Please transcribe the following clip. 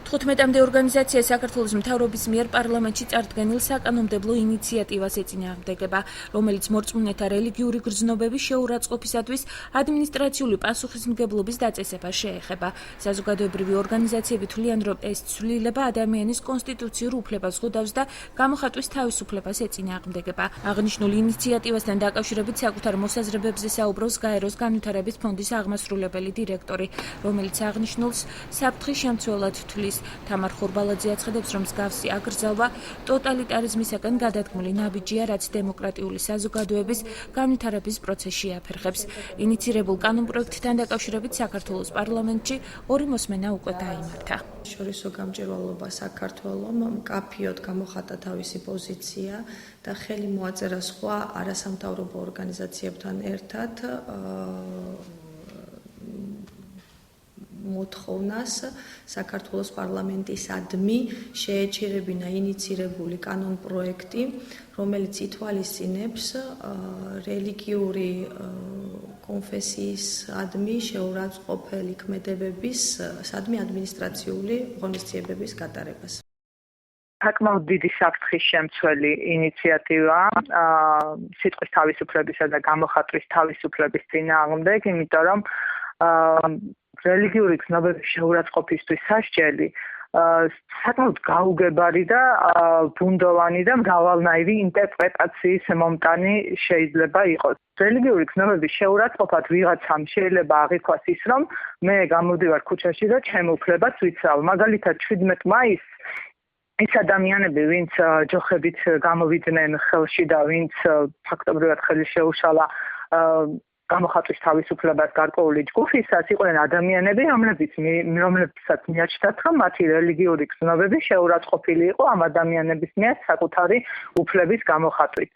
15-მდე ორგანიზაცია საქართველოს მთავრობის მიერ პარლამენტში წარდგენილ საკანონმდებლო ინიციატივას ეწინააღმდეგება, რომელიც მორწმუნეთა რელიგიური გრძნობების შეურაცხყოფისათვის ადმინისტრაციული პასუხისმგებლობის დაწესებას შეეხება. საზოგადოებრივი ორგანიზაციები თვლიან, რომ ეს ცვლილება ადამიანის კონსტიტუციურ უფლებას ღუდავს და გამოხატვის თავისუფლებას ეწინააღმდეგება. აღნიშნულ ინიციატივასთან დაკავშირებით საკუთარ მოსაზრებებზე საუბრობს გაეროს განვითარების ფონდის აღმასრულებელი დირექტორი, რომელიც აღნიშნულს საფრთხის შემცველად თვლის. თამარ ხურბალაძე აცხადებს, რომ მსგავსი აკრძალვა ტოტალიტარიზმისაგან გადადგმული ნაბიჯია, რაც დემოკრატიული საზოგადოების განვითარების პროცესში აფერხებს. ინიცირებულ კანონპროექტთან დაკავშირებით საქართველოს პარლამენტში ორი მოსმენა უკვე გაიმართა. შორისო გამჭვირვალობა საქართველომ მკაფიოდ გამოხატა თავისი პოზიცია და ხელი მოაწერა სხვა არასამთავრობო ორგანიზაციებთან ერთად მოთხოვნას საქართველოს პარლამენტისადმი შეეჩერებინა ინიცირებული კანონპროექტი, რომელიც ითვალისწინებს რელიგიური კონფესიისადმი შეურაცხყოფელი ქმედებების სადმი ადმინისტრაციული ღონისძიებების გატარებას. საკმაოდ დიდი საფრთხის შემცველი ინიციატივა სიტყვის თავისუფლებისა და გამოხატვის თავისუფლების წინააღმდეგ, იმიტომ რომ რელიგიური გრძნობების შეურაცხყოფისთვის სასჯელი საკმაოდ გაუგებარი და ბუნდოვანი და მრავალნაირი ინტერპრეტაციის მომტანი შეიძლება იყოს. რელიგიური გრძნობების შეურაცხყოფად ვიღაცამ შეიძლება აღიქვას ის, რომ მე გამოვდივარ ქუჩაში და ჩემ უფლებაც ვიცავ. მაგალითად 17 მაისს ის ადამიანები, ვინც ჯოხებით გამოვიდნენ ხელში და ვინც ფაქტობრივად ხელი შეუშალა გამოხატვის თავისუფლებას გარკვეული ჯგუფისას, იყვნენ ადამიანები, რომლებსაც მიაჩნდათ, რომ მათი რელიგიური გრძნობები შეურაცხყოფილი იყო ამ ადამიანების მიერ საკუთარი უფლების გამოხატვით.